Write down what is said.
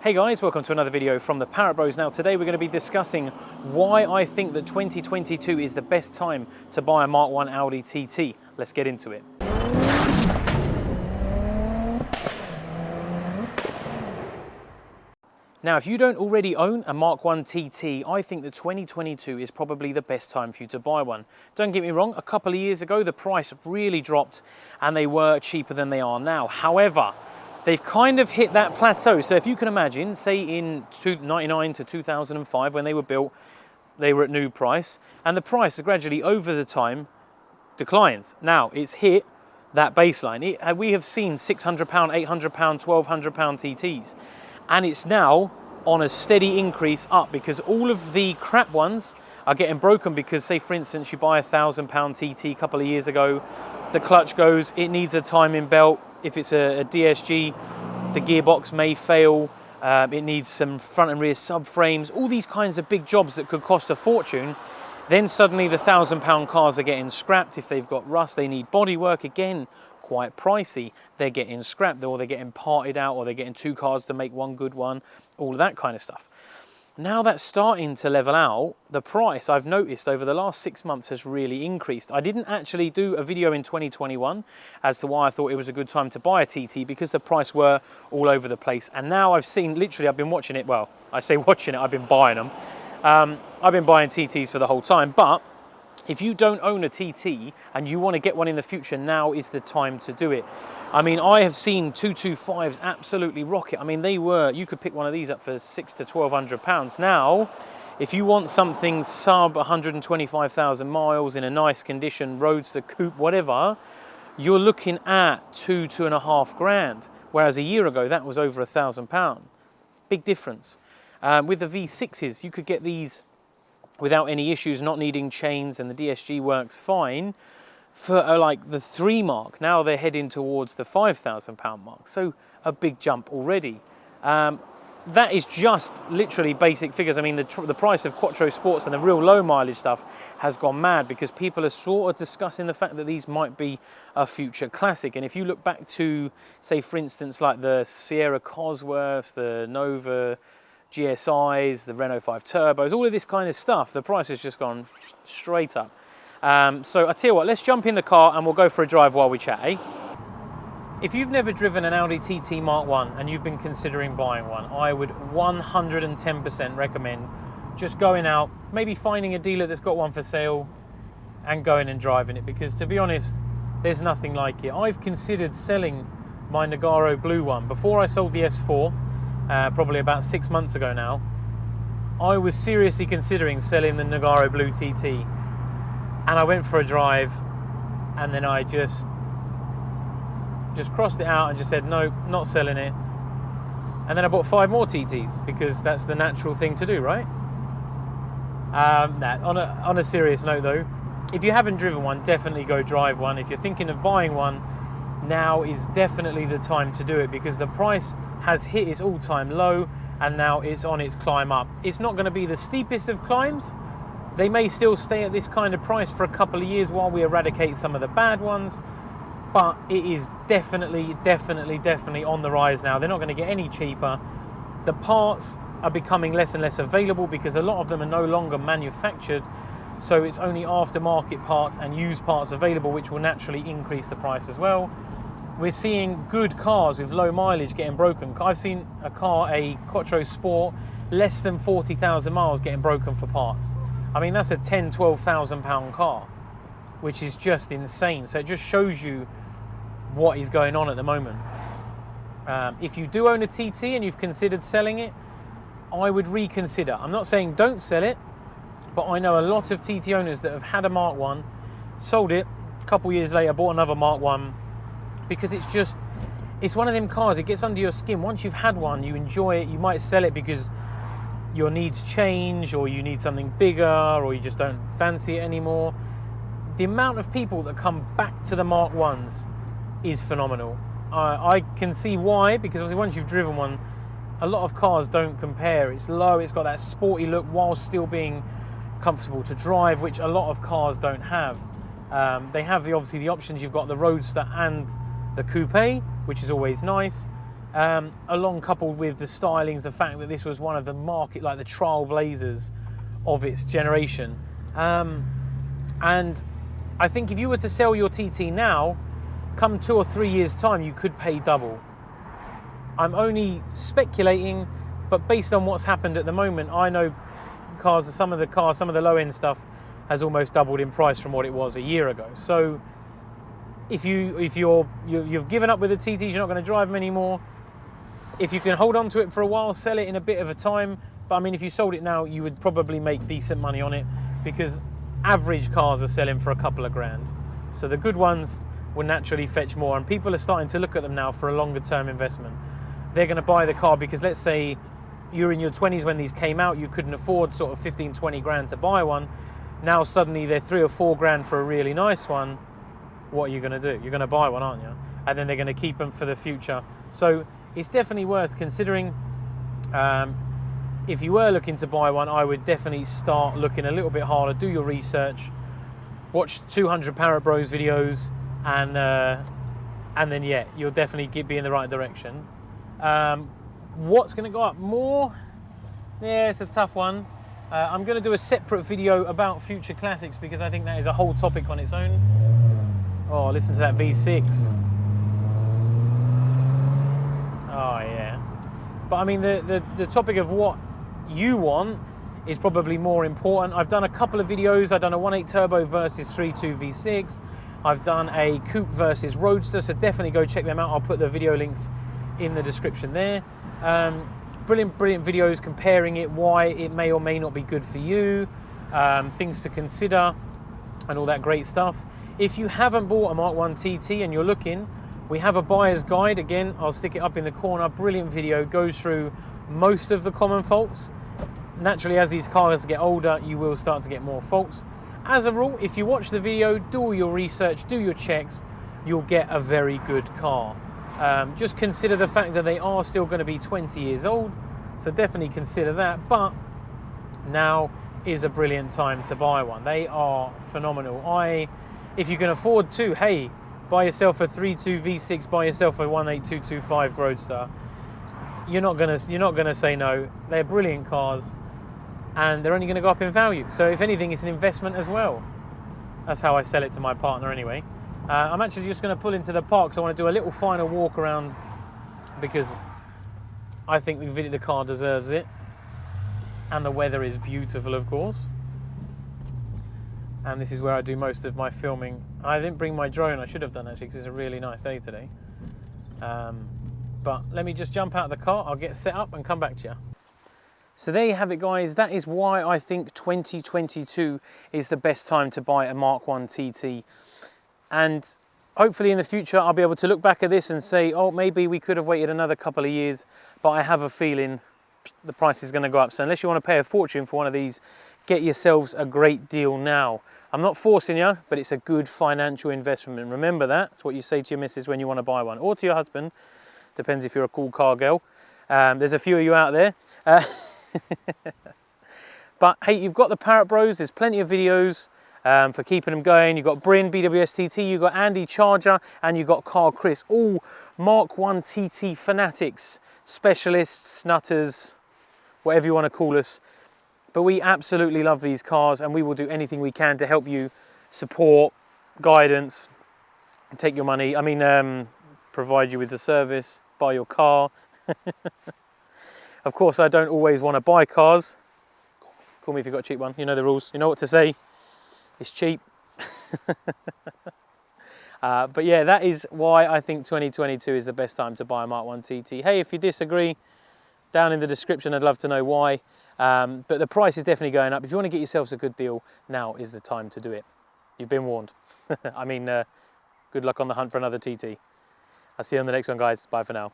Hey guys, welcome to another video from the Parrot Bros. Now today we're going to be discussing why I think that 2022 is the best time to buy a Mark 1 Audi TT. Let's get into it. Now if you don't already own a Mark 1 TT, I think that 2022 is probably the best time for you to buy one. Don't get me wrong, a couple of years ago the price really dropped and they were cheaper than they are now. However, they've kind of hit that plateau. So if you can imagine, say in 1999 to 2005 when they were built, they were at new price and the price has gradually over the time declined. Now it's hit that baseline. We have seen £600, £800, £1,200 TTs and it's now on a steady increase up because all of the crap ones are getting broken because say for instance you buy a £1,000 TT a couple of years ago, the clutch goes, it needs a timing belt. If it's a DSG, the gearbox may fail, it needs some front and rear subframes, all these kinds of big jobs that could cost a fortune. Then suddenly the £1,000 cars are getting scrapped. If they've got rust, they need body work, again, quite pricey. They're getting scrapped or they're getting parted out or they're getting two cars to make one good one, all of that kind of stuff. Now that's starting to level out, the price I've noticed over the last 6 months has really increased. I didn't actually do a video in 2021 as to why I thought it was a good time to buy a TT because the price were all over the place. And now I've seen, literally I've been watching it, well, I say watching it, I've been buying them. I've been buying TTs for the whole time, but if you don't own a TT and you want to get one in the future, now is the time to do it. I mean, I have seen 225s absolutely rocket. I mean, you could pick one of these up for £600 to £1,200. Now, if you want something sub 125,000 miles in a nice condition, roadster, coupe, whatever, you're looking at £2,500 grand. Whereas a year ago, that was over £1,000. Big difference. With the V6s, you could get these without any issues, not needing chains, and the DSG works fine for like the 3 mark. Now they're heading towards the £5,000 mark, so a big jump already. That is just literally basic figures. I mean, the price of Quattro Sports and the real low mileage stuff has gone mad because people are sort of discussing the fact that these might be a future classic. And if you look back to, say, for instance, like the Sierra Cosworths, the Nova GSIs, the Renault 5 Turbos, all of this kind of stuff, the price has just gone straight up. So I tell you what, let's jump in the car and we'll go for a drive while we chat, eh? If you've never driven an Audi TT Mark 1 and you've been considering buying one, I would 110% recommend just going out, maybe finding a dealer that's got one for sale and going and driving it, because to be honest, there's nothing like it. I've considered selling my Nogaro Blue one. Before I sold the S4, probably about 6 months ago now, I was seriously considering selling the Nogaro Blue TT, and I went for a drive and then I just crossed it out and just said no, not selling it. And then I bought 5 more TTs because that's the natural thing to do, right? On a serious note though, if you haven't driven one, definitely go drive one. If you're thinking of buying one, now is definitely the time to do it because the price has hit its all-time low and now it's on its climb up. It's not going to be the steepest of climbs. They may still stay at this kind of price for a couple of years while we eradicate some of the bad ones, but it is definitely on the rise now. They're not going to get any cheaper. The parts are becoming less and less available because a lot of them are no longer manufactured, so it's only aftermarket parts and used parts available, which will naturally increase the price as well. We're seeing good cars with low mileage getting broken. I've seen a car, a Quattro Sport, less than 40,000 miles getting broken for parts. I mean, that's a £10,000, £12,000 car, which is just insane. So it just shows you what is going on at the moment. If you do own a TT and you've considered selling it, I would reconsider. I'm not saying don't sell it, but I know a lot of TT owners that have had a Mark 1, sold it, a couple years later bought another Mark 1, because it's one of them cars, it gets under your skin. Once you've had one, you enjoy it. You might sell it because your needs change, or you need something bigger, or you just don't fancy it anymore. The amount of people that come back to the Mark 1s is phenomenal. I can see why, because obviously once you've driven one, a lot of cars don't compare. It's low, it's got that sporty look while still being comfortable to drive, which a lot of cars don't have. They have obviously the options. You've got the Roadster and the Coupe, which is always nice. along coupled with the stylings, the fact that this was one of the market, like the trailblazers of its generation. And I think if you were to sell your TT now, come 2 or 3 years time, you could pay double. I'm only speculating, but based on what's happened at the moment, I know some of the low end stuff has almost doubled in price from what it was a year ago. So if you've given up with the TTs, you're not going to drive them anymore. If you can hold on to it for a while, sell it in a bit of a time. But I mean, if you sold it now, you would probably make decent money on it, because average cars are selling for a couple of grand. So the good ones will naturally fetch more, and people are starting to look at them now for a longer term investment. They're going to buy the car because, let's say you're in your 20s when these came out, you couldn't afford sort of 15, 20 grand to buy one. Now suddenly they're 3 or 4 grand for a really nice one. What are you going to do? You're going to buy one, aren't you? And then they're going to keep them for the future. So it's definitely worth considering. If you were looking to buy one, I would definitely start looking a little bit harder, do your research, watch 200 Parrot Bros videos, and then yeah, you'll definitely be in the right direction. What's going to go up more? Yeah, it's a tough one. I'm going to do a separate video about future classics, because I think that is a whole topic on its own. Oh, listen to that V6. Oh yeah. But I mean, the topic of what you want is probably more important. I've done a couple of videos. I've done a 1.8 turbo versus 3.2 V6. I've done a coupe versus roadster, so definitely go check them out. I'll put the video links in the description there. Brilliant videos comparing it, why it may or may not be good for you, things to consider, and all that great stuff. If you haven't bought a Mark 1 TT and you're looking, we have a buyer's guide. Again, I'll stick it up in the corner. Brilliant video, goes through most of the common faults. Naturally, as these cars get older, you will start to get more faults. As a rule, if you watch the video, do all your research, do your checks, you'll get a very good car. Just consider the fact that they are still going to be 20 years old, so definitely consider that. But now is a brilliant time to buy one. They are phenomenal. If you can afford to, hey, buy yourself a 3.2 V6, buy yourself a 1.8 Roadster. You're not gonna say no. They're brilliant cars, and they're only going to go up in value. So if anything, it's an investment as well. That's how I sell it to my partner anyway. I'm actually just going to pull into the park, so I want to do a little final walk around, because I think the car deserves it, and the weather is beautiful, of course. And this is where I do most of my filming. I didn't bring my drone. I should have done, actually, because it's a really nice day today. But let me just jump out of the car. I'll get set up and come back to you. So there you have it, guys. That is why I think 2022 is the best time to buy a Mark 1 TT. And hopefully in the future, I'll be able to look back at this and say, oh, maybe we could have waited another couple of years, but I have a feeling the price is going to go up. So unless you want to pay a fortune for one of these, get yourselves a great deal now. I'm not forcing you, but it's a good financial investment. Remember that. It's what you say to your missus when you want to buy one, or to your husband. Depends if you're a cool car girl. There's a few of you out there. But hey, you've got the Parrot Bros. There's plenty of videos for keeping them going. You've got Bryn, BWSTT, you've got Andy Charger, and you've got Carl Chris. All Mark 1 TT fanatics, specialists, nutters, whatever you want to call us. But we absolutely love these cars, and we will do anything we can to help you, support, guidance, take your money. I mean, provide you with the service, buy your car. Of course, I don't always want to buy cars. Call me if you've got a cheap one. You know the rules. You know what to say. It's cheap. But yeah, that is why I think 2022 is the best time to buy a Mark 1 TT. Hey, if you disagree, down in the description, I'd love to know why. But the price is definitely going up. If you want to get yourselves a good deal, now is the time to do it. You've been warned. I mean, good luck on the hunt for another TT. I'll see you on the next one, guys. Bye for now.